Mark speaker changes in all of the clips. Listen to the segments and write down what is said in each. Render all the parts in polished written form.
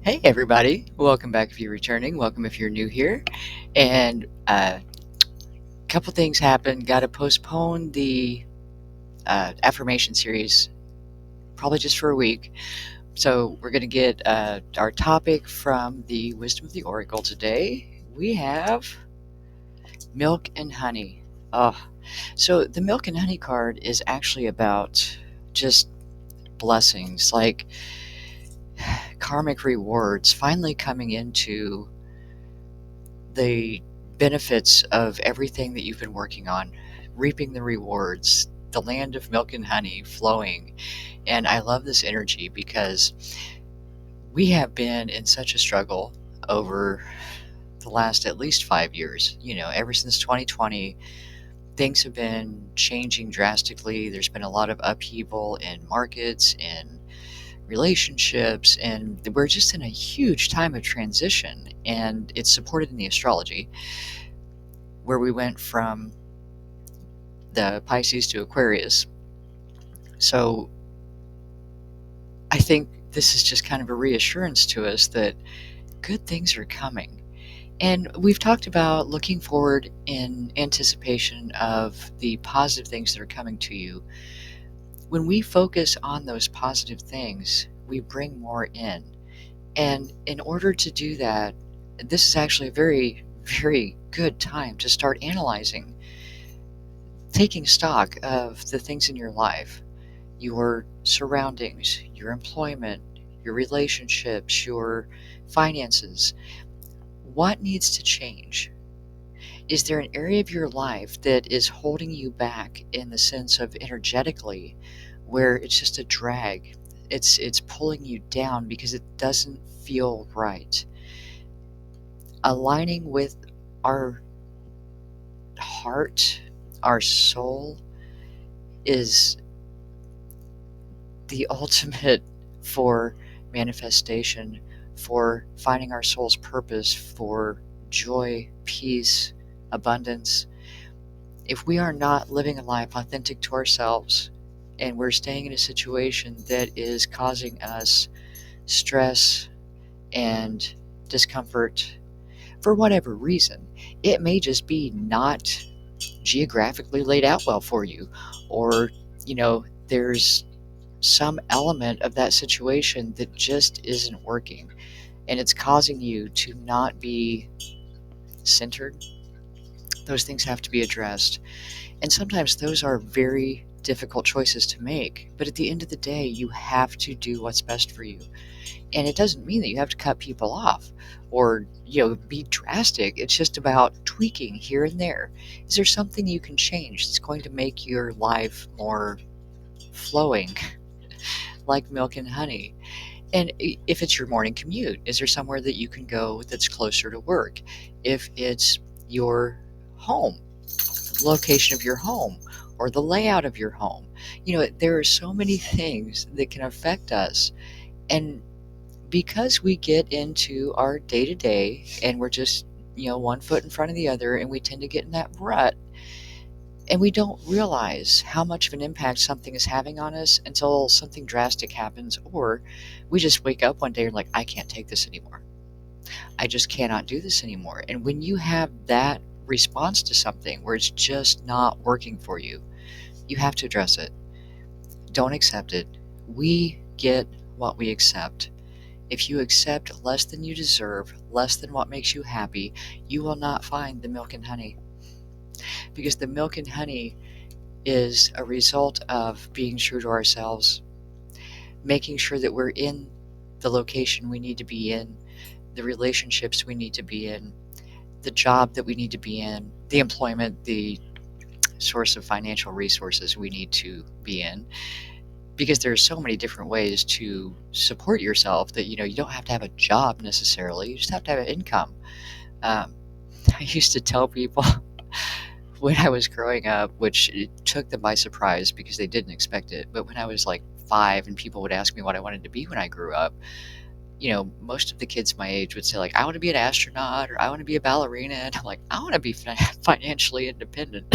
Speaker 1: Hey, everybody. Welcome back if you're returning. Welcome if you're new here. And a couple things happened. Got to postpone the affirmation series probably just for a week. So we're going to get our topic from the Wisdom of the Oracle today. We have milk and honey. Oh, so the milk and honey card is actually about just blessings, like karmic rewards finally coming into the benefits of everything that you've been working on, reaping the rewards, the land of milk and honey flowing. And I love this energy because we have been in such a struggle over the last at least 5 years. Ever since 2020, things have been changing drastically. There's been a lot of upheaval in markets and relationships, and we're just in a huge time of transition. And it's supported in the astrology, where we went from the Pisces to Aquarius. So I think this is just kind of a reassurance to us that good things are coming. And we've talked about looking forward in anticipation of the positive things that are coming to you. When we focus on those positive things, we bring more in. And in order to do that, this is actually a very, very good time to start analyzing, taking stock of the things in your life, your surroundings, your employment, your relationships, your finances. What needs to change? Is there an area of your life that is holding you back in the sense of energetically, where it's just a drag? It's pulling you down because it doesn't feel right. Aligning with our heart, our soul, is the ultimate for manifestation, for finding our soul's purpose, for joy, peace, abundance. If we are not living a life authentic to ourselves, and we're staying in a situation that is causing us stress and discomfort for whatever reason, it may just be not geographically laid out well for you, or there's some element of that situation that just isn't working, and it's causing you to not be centered. Those things have to be addressed. And sometimes those are very difficult choices to make. But at the end of the day, you have to do what's best for you. And it doesn't mean that you have to cut people off or, be drastic. It's just about tweaking here and there. Is there something you can change that's going to make your life more flowing, like milk and honey? And if it's your morning commute, is there somewhere that you can go that's closer to work? If it's your home, the location of your home, or the layout of your home, there are so many things that can affect us. And because we get into our day to day and we're just, one foot in front of the other, and we tend to get in that rut, and we don't realize how much of an impact something is having on us until something drastic happens, or we just wake up one day and like, I can't take this anymore. I just cannot do this anymore. And when you have that response to something where it's just not working for you, you have to address it. Don't accept it. We get what we accept. If you accept less than you deserve, less than what makes you happy, you will not find the milk and honey. Because the milk and honey is a result of being true to ourselves, making sure that we're in the location we need to be in, the relationships we need to be in, the job that we need to be in, the employment, the source of financial resources we need to be in. Because there are so many different ways to support yourself that, you don't have to have a job necessarily. You just have to have an income. Um, I used to tell people when I was growing up, which it took them by surprise because they didn't expect it. But when I was like 5 and people would ask me what I wanted to be when I grew up, most of the kids my age would say, like, I want to be an astronaut, or I want to be a ballerina. And I'm like, I want to be financially independent.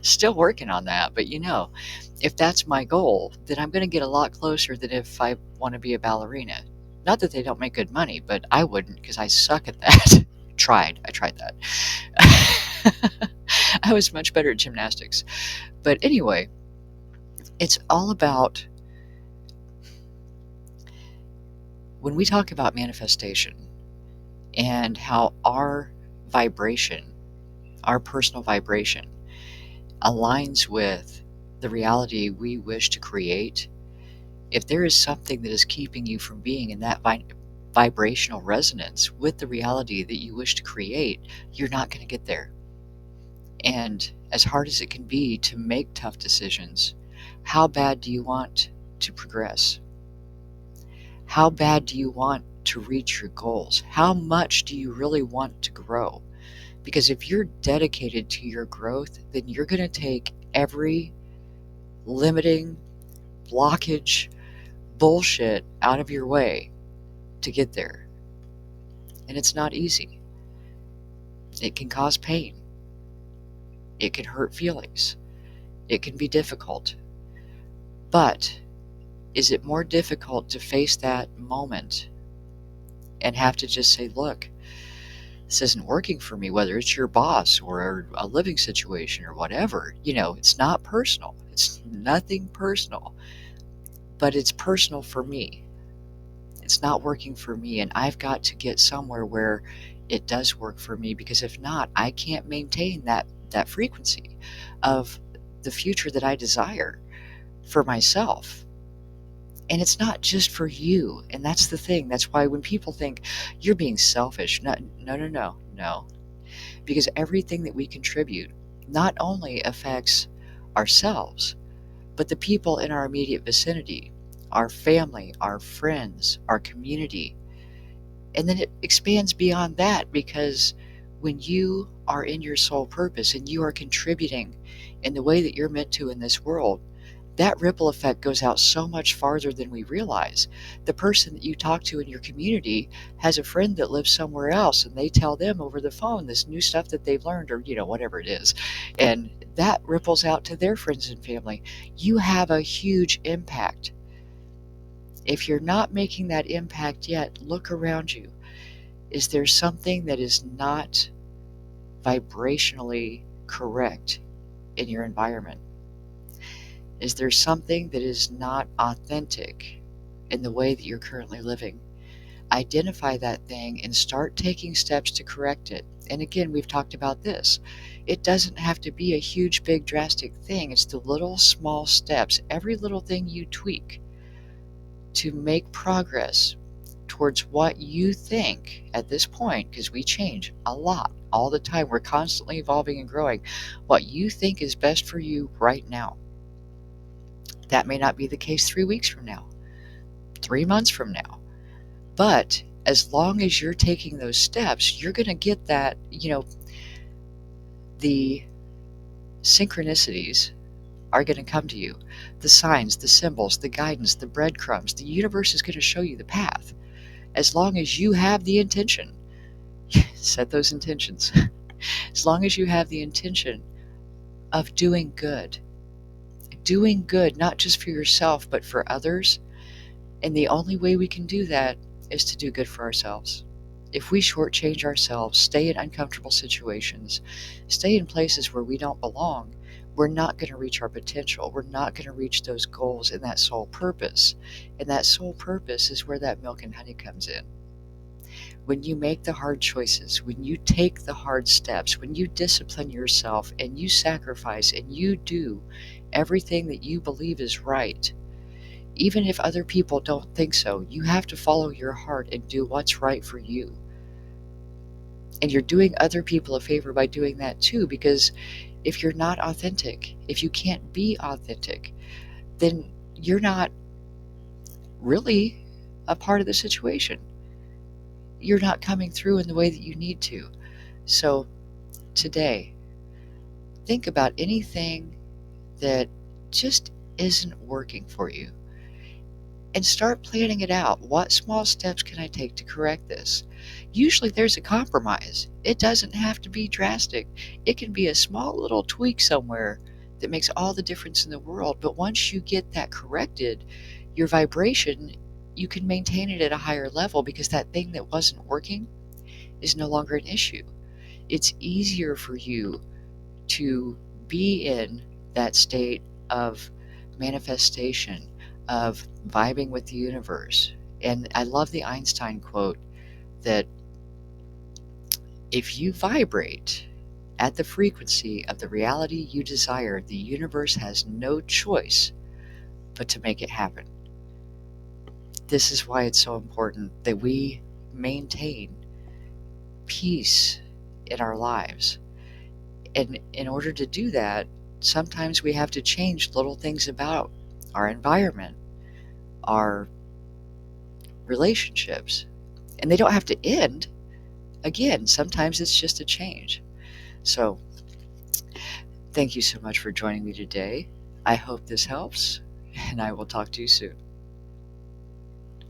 Speaker 1: Still working on that, but if that's my goal, then I'm going to get a lot closer than if I want to be a ballerina. Not that they don't make good money, but I wouldn't because I suck at that. I tried that. I was much better at gymnastics. But anyway, it's all about when we talk about manifestation and how our vibration, our personal vibration, aligns with the reality we wish to create. If there is something that is keeping you from being in that vibrational resonance with the reality that you wish to create, you're not going to get there. And as hard as it can be to make tough decisions, how bad do you want to progress? How bad do you want to reach your goals? How much do you really want to grow? Because if you're dedicated to your growth, then you're going to take every limiting blockage bullshit out of your way to get there. And it's not easy. It can cause pain. It can hurt feelings. It can be difficult. But is it more difficult to face that moment and have to just say, look, this isn't working for me, whether it's your boss or a living situation or whatever? It's not personal. It's nothing personal, but it's personal for me. It's not working for me, and I've got to get somewhere where it does work for me, because if not, I can't maintain that frequency of the future that I desire for myself. And it's not just for you. And that's the thing. That's why when people think you're being selfish, no, no, no, no, no. Because everything that we contribute not only affects ourselves, but the people in our immediate vicinity, our family, our friends, our community. And then it expands beyond that, because when you are in your soul purpose and you are contributing in the way that you're meant to in this world, that ripple effect goes out so much farther than we realize. The person that you talk to in your community has a friend that lives somewhere else, and they tell them over the phone this new stuff that they've learned, or whatever it is, and that ripples out to their friends and family. You have a huge impact. If you're not making that impact yet, look around you. Is there something that is not vibrationally correct in your environment? Is there something that is not authentic in the way that you're currently living? Identify that thing and start taking steps to correct it. And again, we've talked about this. It doesn't have to be a huge, big, drastic thing. It's the little, small steps, every little thing you tweak to make progress towards what you think at this point, because we change a lot all the time. We're constantly evolving and growing. What you think is best for you right now. That may not be the case 3 weeks from now, 3 months from now. But as long as you're taking those steps, you're going to get that, the synchronicities are going to come to you. The signs, the symbols, the guidance, the breadcrumbs. The universe is going to show you the path. As long as you have the intention, set those intentions. As long as you have the intention of doing good, not just for yourself, but for others. And the only way we can do that is to do good for ourselves. If we shortchange ourselves, stay in uncomfortable situations, stay in places where we don't belong, we're not going to reach our potential. We're not going to reach those goals and that soul purpose. And that soul purpose is where that milk and honey comes in. When you make the hard choices, when you take the hard steps, when you discipline yourself and you sacrifice and you do everything that you believe is right, even if other people don't think so, you have to follow your heart and do what's right for you. And you're doing other people a favor by doing that too, because if you're not authentic, if you can't be authentic, then you're not really a part of the situation. You're not coming through in the way that you need to. So today, think about anything that just isn't working for you and start planning it out. What small steps can I take to correct this? Usually there's a compromise. It doesn't have to be drastic. It can be a small little tweak somewhere that makes all the difference in the world. But once you get that corrected, your vibration, you can maintain it at a higher level because that thing that wasn't working is no longer an issue. It's easier for you to be in that state of manifestation, of vibing with the universe. And I love the Einstein quote that if you vibrate at the frequency of the reality you desire, the universe has no choice but to make it happen. This is why it's so important that we maintain peace in our lives. And in order to do that, sometimes we have to change little things about our environment, our relationships. And they don't have to end. Again, sometimes it's just a change. So, thank you so much for joining me today. I hope this helps, and I will talk to you soon.